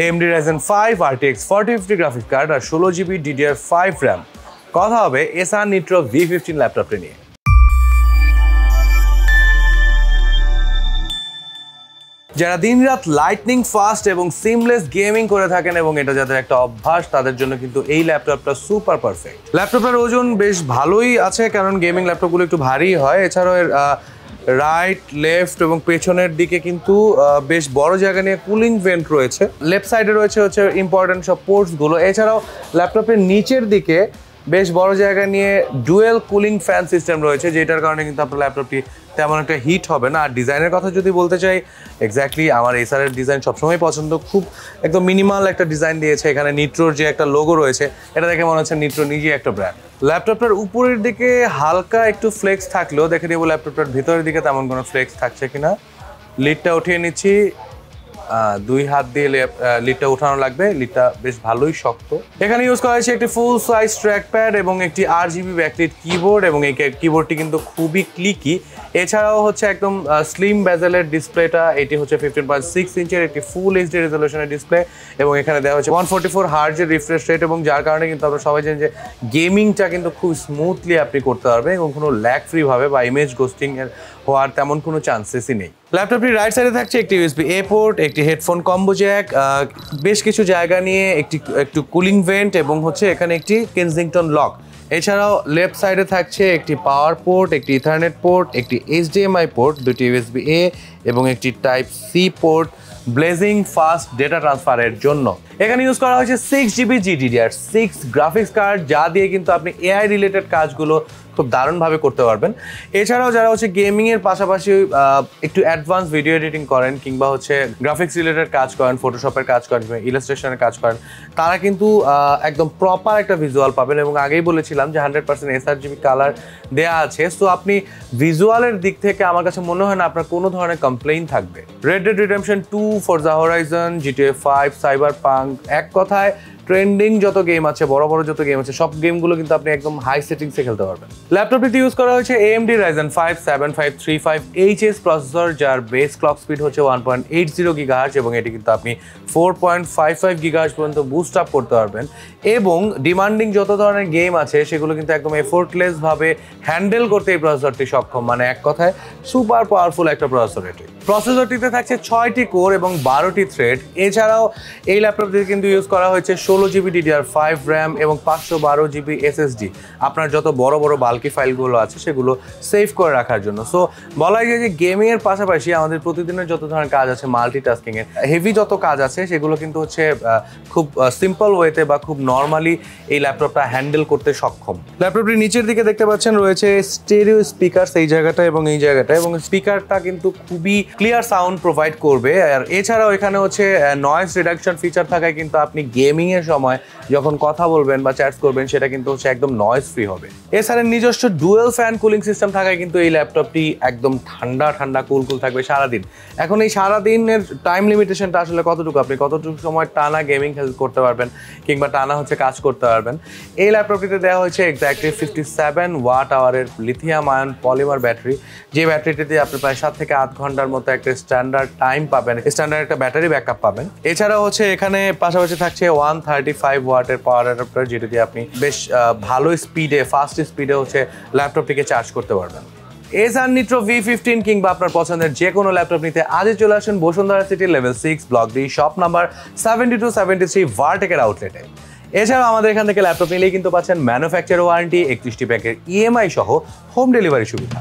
AMD Ryzen 5 RTX 4050 graphics card আর 16GB DDR5 RAM। কথা হবে Acer Nitro V15 ল্যাপটপটি নিয়ে। যারা দিনরাত লাইটনিং ফাস্ট এবং সিমলেস গেমিং করে থাকেন এবং এটা যাদের একটা অভ্যাস, তাদের জন্য কিন্তু এই ল্যাপটপটা সুপার পারফেক্ট। ল্যাপটপটার ওজন বেশ ভালোই আছে, কারণ গেমিং ল্যাপটপগুলো একটু ভারী হয়। এছাড়াও এর রাইট, লেফট এবং পেছনের দিকে কিন্তু বেশ বড় জায়গা নিয়ে কুলিং ভেন্ট রয়েছে। লেফট সাইডে রয়েছে হচ্ছে ইম্পর্টেন্ট সব পোর্টসগুলো। এছাড়াও ল্যাপটপের নিচের দিকে বেশ বড় জায়গা নিয়ে ডুয়েল কুলিং ফ্যান সিস্টেম রয়েছে, যেটার কারণে কিন্তু আপনার ল্যাপটপটি তেমন একটা হিট হবে না। আর ডিজাইনের কথা যদি বলতে চাই, এক্স্যাক্টলি আমার এসারের ডিজাইন সবসময় পছন্দ। খুব একদম মিনিমাল একটা ডিজাইন দিয়েছে। এখানে নিট্রোর যে একটা লোগো রয়েছে, এটা দেখে মনে হচ্ছে নিট্রো নিজেই একটা ব্র্যান্ড। ল্যাপটপটার উপরের দিকে হালকা একটু ফ্লেক্স থাকলেও দেখে নেব ল্যাপটপটার ভিতরের দিকে তেমন কোনো ফ্লেক্স থাকছে কিনা। লিডটা উঠিয়ে নিচ্ছি, 2 হাত দিয়ে লিডটা উঠানো লাগবে। লিডটা বেশ ভালোই শক্ত। এখানে ইউজ করা হয়েছে একটি ফুল সাইজ ট্র্যাকপ্যাড এবং একটি RGB ব্যাকলিট কিবোর্ড, এবং এই কিবোর্ডটি কিন্তু খুবই ক্লিকি। এছাড়াও হচ্ছে একদম স্লিম বেজেলের ডিসপ্লেটা। এটি হচ্ছে 15.6 ইঞ্চের একটি ফুল HD রেজলিউশনের ডিসপ্লে, এবং এখানে দেওয়া হচ্ছে 144 হার্টজের রিফ্রেশ রেট, এবং যার কারণে কিন্তু আমরা সবাই জানি যে গেমিংটা কিন্তু খুব স্মুথলি আপনি করতে পারবেন এবং কোনো ল্যাগ ফ্রি ভাবে বা ইমেজ গোস্টিং এর হওয়ার তেমন কোনো চান্সেসই নেই। ল্যাপটপটির রাইট সাইডে থাকছে একটি USB-A পোর্ট, একটি হেডফোন কম্বো জ্যাক, বেশ কিছু জায়গা নিয়ে একটু কুলিং ভেন্ট, এবং হচ্ছে এখানে একটি কেনজিংটন লক। এছাড়াও লেফট সাইডে থাকছে একটি পাওয়ার পোর্ট, একটি ইথারনেট পোর্ট, একটি HDMI পোর্ট, দুটি USB-A এবং একটি Type-C port blazing fast data ট্রান্সফারের জন্য। এখানে ইউজ করা হয়েছে 6GB GDDR6 গ্রাফিক্স কার্ড, যা দিয়ে কিন্তু আপনি AI রিলেটেড কাজগুলো খুব দারুণভাবে করতে পারবেন। এছাড়াও যারা হচ্ছে গেমিংয়ের পাশাপাশি একটু অ্যাডভান্স ভিডিও এডিটিং করেন, কিংবা হচ্ছে গ্রাফিক্স রিলেটেড কাজ করেন, ফটোশপের কাজ করেন, ইলাস্ট্রেশনের কাজ করেন, তারা কিন্তু একদম প্রপার একটা ভিজুয়াল পাবেন। এবং আগেই বলেছিলাম যে 100% sRGB কালার দেয়া আছে। সো আপনি ভিজুয়ালের দিক থেকে আমার কাছে মনে হয় না আপনার কোনো ধরনের কমপ্লেইন থাকবে। Red Dead Redemption 2, Forza Horizon, GTA 5, Cyberpunk, এক কথায় ট্রেন্ডিং যত গেম আছে, বড় বড় যত গেম আছে, সব গেমগুলো কিন্তু আপনি একদম হাই সেটিংসে খেলতে পারবেন। ল্যাপটপটিতে ইউজ করা হয়েছে AMD Ryzen 5 7535HS প্রসেসর, যার বেস ক্লক স্পিড হচ্ছে 1.80 GHz, এবং এটি কিন্তু আপনি 4.55 GHz পর্যন্ত বুস্ট আপ করতে পারবেন। এবং ডিমান্ডিং যত ধরনের গেম আছে সেগুলো কিন্তু একদম এফোর্টলেস ভাবে হ্যান্ডেল করতে এই প্রসেসরটি সক্ষম। মানে এক কথায় সুপার পাওয়ারফুল একটা প্রসেসর এটি। প্রসেসরটিতে থাকছে 6টি কোর এবং 12টি থ্রেড। এছাড়াও এই ল্যাপটপটিতে কিন্তু ইউজ করা হয়েছে 16GB DDR5 RAM এবং 512GB SSD, আপনার যত বড় বড় বাল্কি ফাইলগুলো আছে সেগুলো সেভ করে রাখার জন্য। সো বলা যায় যে গেমিংয়ের পাশাপাশি আমাদের প্রতিদিনের যত ধরনের কাজ আছে, মাল্টিটাস্কিংয়ের হেভি যত কাজ আছে, সেগুলো কিন্তু হচ্ছে খুব সিম্পল ওয়েতে বা খুব নর্মালি এই ল্যাপটপটা হ্যান্ডেল করতে সক্ষম। ল্যাপটপটির নিচের দিকে দেখতে পাচ্ছেন রয়েছে স্টেরিও স্পিকার, এই জায়গাটা এবং এই জায়গাটা, এবং স্পিকারটা কিন্তু খুবই ক্লিয়ার সাউন্ড প্রোভাইড করবে। আর এছাড়াও এখানে হচ্ছে নয়েজ রিডাকশন ফিচার থাকায় কিন্তু আপনি গেমিংয়ের সময় যখন কথা বলবেন বা চ্যাটস করবেন, সেটা কিন্তু হচ্ছে একদম নয়েজ ফ্রি হবে। এছাড়া নিজস্ব ডুয়েল ফ্যান কুলিং সিস্টেম থাকায় কিন্তু এই ল্যাপটপটি একদম ঠান্ডা ঠান্ডা কুল থাকবে সারাদিন। এখন এই সারাদিনের টাইম লিমিটেশনটা আসলে কতটুকু, আপনি কতটুকু সময় টানা গেমিং করতে পারবেন কিংবা টানা হচ্ছে কাজ করতে পারবেন। এই ল্যাপটপটিতে দেওয়া হয়েছে এক্স্যাক্টলি 57 ওয়াট আওয়ারের লিথিয়াম আয়ন পলিমার ব্যাটারি, যে ব্যাটারিটিতে আপনি প্রায় 7 থেকে 8 ঘন্টার মতো একটা স্ট্যান্ডার্ড টাইম পাবেন, স্ট্যান্ডার্ড একটা ব্যাটারি ব্যাকআপ পাবেন। এছাড়াও হচ্ছে এখানে পাশাপাশি থাকছে 135 ওয়াটের পাওয়ার অ্যাডাপ্টার, যেটা দিয়ে আপনি বেশ ভালো স্পিডে, ফাস্ট স্পিডে হচ্ছে ল্যাপটপটিকে চার্জ করতে পারবেন। Acer Nitro V15 কিংবা আপনার পছন্দের যে কোনো ল্যাপটপ নিতে আজই চলে আসুন Bashundhara city level 6 block D shop number 7273 ভার্টেকের আউটলেটে। এছাড়াও আমাদের এখান থেকে ল্যাপটপ নিলেই কিন্তু পাচ্ছেন ম্যানুফ্যাকচার ওয়ারেন্টি, 31টি প্যাকের EMI সহ হোম ডেলিভারি সুবিধা।